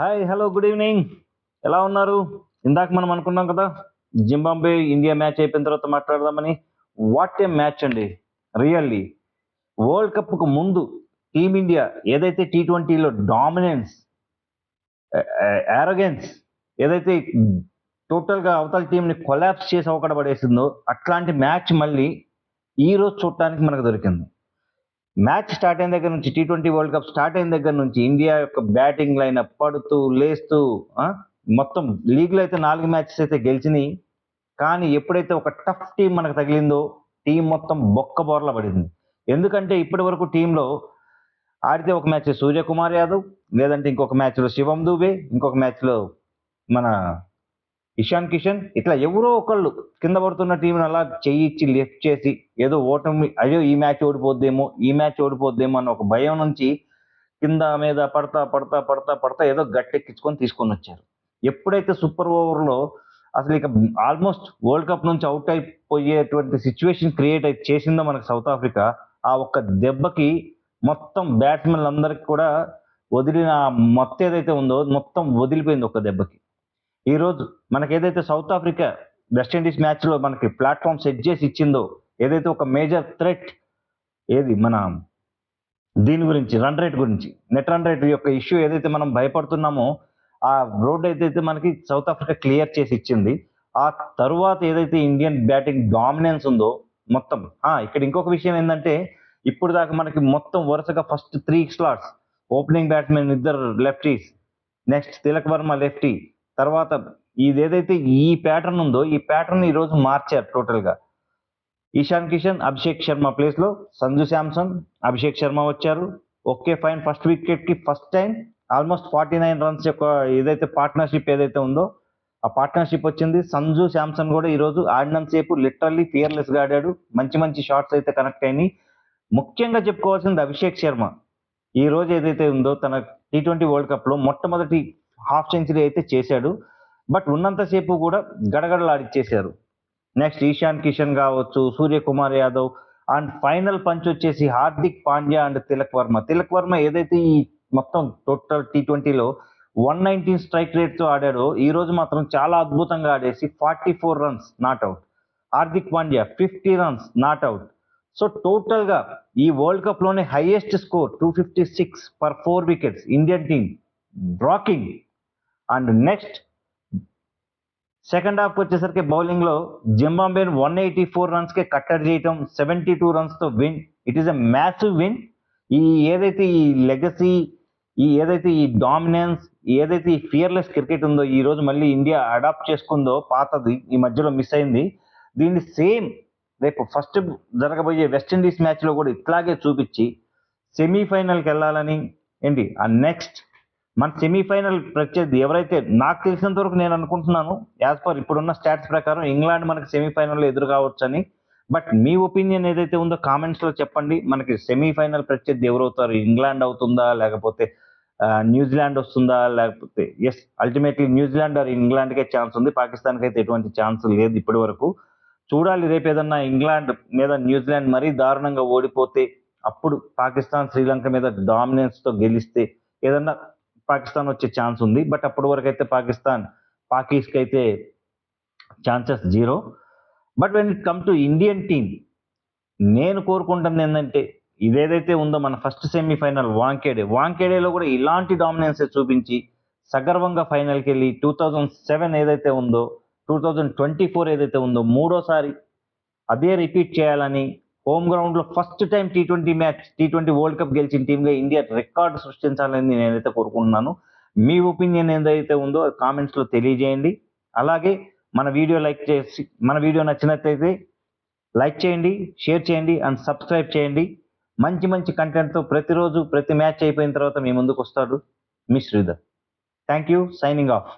Hi hello good evening. ఎలా ఉన్నారు? ఇందాక మనం అనుకున్నాం కదా, జింబాబ్వే ఇండియా మ్యాచ్ అయిపోయిన తర్వాత మాట్లాడదామని. వాట్ ఏ మ్యాచ్ అండి. రియల్లీ వరల్డ్ కప్కు ముందు టీమిండియా ఏదైతే T20లో డామినెన్స్, ఆరోగెన్స్, ఏదైతే టోటల్గా అవతల టీంని కొలాప్స్ చేసి అవకడ పడేసిందో అట్లాంటి మ్యాచ్ మళ్ళీ ఈ రోజు చూడటానికి మనకు దొరికింది. మ్యాచ్ స్టార్ట్ అయిన దగ్గర నుంచి T20 వరల్డ్ కప్ స్టార్ట్ అయిన దగ్గర నుంచి ఇండియా యొక్క బ్యాటింగ్ లైన్ పడుతూ లేస్తూ ఆ, మొత్తం లీగ్లో అయితే 4 మ్యాచెస్ అయితే గెలిచినాయి. కానీ ఎప్పుడైతే ఒక టఫ్ టీం మనకు తగిలిందో టీం మొత్తం బొక్క బోర్ల పడింది. ఎందుకంటే ఇప్పటి వరకు టీంలో ఆడితే ఒక మ్యాచ్ సూర్యకుమార్ యాదవ్, లేదంటే ఇంకొక మ్యాచ్లో శివం దూబే, ఇంకొక మ్యాచ్లో మన ఇషాన్ కిషన్, ఇట్లా ఎవరో ఒకళ్ళు కింద పడుతున్న టీంని అలా చెయ్యిచ్చి లిఫ్ట్ చేసి ఏదో ఓటమి, అయ్యో ఈ మ్యాచ్ ఓడిపోద్దేమో ఈ మ్యాచ్ ఓడిపోద్దేమో అన్న ఒక భయం నుంచి కింద మీద పడతా పడతా పడతా పడతా ఏదో గట్టెక్కించుకొని తీసుకొని వచ్చారు. ఎప్పుడైతే సూపర్ ఓవర్లో అసలు ఇక ఆల్మోస్ట్ వరల్డ్ కప్ నుంచి అవుట్ అయిపోయేటువంటి సిచ్యువేషన్ క్రియేట్ చేసిందో మనకు సౌత్ ఆఫ్రికా, ఆ ఒక్క దెబ్బకి మొత్తం బ్యాట్స్మెన్ అందరికి కూడా వదిలిన ఆ మొత్తం ఏదైతే ఉందో మొత్తం వదిలిపోయింది ఒక్క దెబ్బకి. ఈ రోజు మనకి ఏదైతే సౌత్ ఆఫ్రికా వెస్టిండీస్ మ్యాచ్ లో మనకి ప్లాట్ఫామ్ సెట్ చేసి ఇచ్చిందో, ఏదైతే ఒక మేజర్ థ్రెట్, ఏది మన దీని గురించి రన్ రేట్ గురించి, నెట్ రన్ రేట్ యొక్క ఇష్యూ ఏదైతే మనం భయపడుతున్నామో ఆ రోడ్ ఏదైతే మనకి సౌత్ ఆఫ్రికా క్లియర్ చేసి ఇచ్చింది. ఆ తరువాత ఏదైతే ఇండియన్ బ్యాటింగ్ డామినెన్స్ ఉందో మొత్తం, ఇక్కడ ఇంకొక విషయం ఏంటంటే ఇప్పుడు దాకా మనకి మొత్తం వరుసగా ఫస్ట్ 3 స్లాట్స్ ఓపెనింగ్ బ్యాట్స్మెన్ ఇద్దరు lefties, next Tilak Varma lefty, తర్వాత ఇదేదైతే ఈ ప్యాటర్న్ ఉందో ఈ ప్యాటర్న్ ఈ రోజు మార్చారు టోటల్ గా. ఈశాన్ కిషన్, అభిషేక్ శర్మ ప్లేస్ లో సంజు శాంసన్, అభిషేక్ శర్మ వచ్చారు. ఓకే ఫైన్, ఫస్ట్ వికెట్ కి ఫస్ట్ టైం ఆల్మోస్ట్ 49 రన్స్ యొక్క ఏదైతే పార్ట్నర్షిప్ ఏదైతే ఉందో ఆ పార్ట్నర్షిప్ వచ్చింది. సంజు శాంసన్ కూడా ఈ రోజు ఆడినంతసేపు లిటరల్లీ ఫియర్లెస్ గా ఆడాడు. మంచి మంచి షాట్స్ అయితే కనెక్ట్ అయినాయి. ముఖ్యంగా చెప్పుకోవాల్సింది అభిషేక్ శర్మ ఈ రోజు ఏదైతే ఉందో తన T20 వరల్డ్ కప్ లో మొట్టమొదటి హాఫ్ సెంచరీ అయితే చేశాడు. బట్ ఉన్నంతసేపు కూడా గడగడలాడిచ్చేశారు. నెక్స్ట్ ఈశాన్ కిషన్ కావచ్చు, Suryakumar Yadav, and final punch వచ్చేసి హార్దిక్ పాండ్యా అండ్ తిలక్ వర్మ. తిలక్ వర్మ ఏదైతే ఈ మొత్తం టోటల్ T20లో 119 స్ట్రైక్ రేట్ తో ఆడాడో ఈ రోజు మాత్రం చాలా అద్భుతంగా ఆడేసి 44 runs not out. Hardik Pandya 50 runs not out. So total గా ఈ వరల్డ్ కప్ లోనే highest score 256 for 4 wickets Indian team breaking. And next second half వచ్చేసరికి బౌలింగ్ లో జింబాబ్వే 184 రన్స్ కే కట్టడి చేయటం, 72 రన్స్ తో win. It is a massive win. ఈ ఏదైతే ఈ లెగసీ, ఈ ఏదైతే ఈ డామినెన్స్, ఏదైతే ఈ ఫియర్లెస్ క్రికెట్ ఉందో ఈ రోజు మళ్ళీ ఇండియా అడాప్ట్ చేసుకుందో, పాతది ఈ మధ్యలో మిస్ అయింది, దీన్ని సేమ్ రేపు ఫస్ట్ జరగబోయే వెస్టిండీస్ మ్యాచ్ లో కూడా ఇట్లాగే చూపించి సెమీఫైనల్కి వెళ్ళాలని ఏంటి ఆ నెక్స్ట్ మన సెమీఫైనల్ ప్రత్యర్థి ఎవరైతే నాకు తెలిసినంత వరకు నేను అనుకుంటున్నాను, యాజ్ పర్ ఇప్పుడున్న స్టాట్స్ ప్రకారం ఇంగ్లాండ్ మనకి సెమీఫైనల్లో ఎదురు కావచ్చని. బట్ మీ ఒపీనియన్ ఏదైతే ఉందో కామెంట్స్ లో చెప్పండి. మనకి సెమీఫైనల్ ప్రత్యర్థి ఎవరవుతారు? ఇంగ్లాండ్ అవుతుందా, లేకపోతే న్యూజిలాండ్ వస్తుందా? లేకపోతే ఎస్, అల్టిమేట్లీ న్యూజిలాండ్ ఆర్ ఇంగ్లాండ్కే ఛాన్స్ ఉంది. పాకిస్తాన్కి అయితే ఎటువంటి ఛాన్స్ లేదు ఇప్పటి వరకు. చూడాలి, రేపు ఏదన్నా ఇంగ్లాండ్ మీద న్యూజిలాండ్ మరీ దారుణంగా ఓడిపోతే అప్పుడు పాకిస్తాన్ శ్రీలంక మీద డామినెన్స్ తో గెలిస్తే ఏదన్నా పాకిస్తాన్ వచ్చే ఛాన్స్ ఉంది. బట్ అప్పటి వరకు అయితే పాకిస్కి అయితే chances zero. But when it come to Indian team, నేను కోరుకుంటుంది ఏంటంటే ఇదేదైతే ఉందో మన ఫస్ట్ సెమీఫైనల్ వాంకేడేలో కూడా ఇలాంటి డామినెన్స్ చూపించి సగర్వంగా ఫైనల్కి వెళ్ళి 2007 ఏదైతే ఉందో 2024 ఏదైతే ఉందో మూడోసారి అదే రిపీట్ చేయాలని, హోమ్ గ్రౌండ్ లో first time T20 world cup గెలిచిన టీమ్ గా ఇండియా రికార్డు సృష్టించాలని నేనైతే కోరుకుంటున్నాను. మీ ఒపీనియన్ ఏదైతే ఉందో కామెంట్స్ లో తెలియజేయండి. అలాగే మన వీడియో నచ్చినట్లయితే లైక్ చేయండి, షేర్ చేయండి అండ్ సబ్స్క్రైబ్ చేయండి. మంచి మంచి కంటెంట్ తో ప్రతిరోజు ప్రతి మ్యాచ్ అయిపోయిన తర్వాత మీ ముందుకు వస్తాడు మీ Sridhar. Thank you, signing of.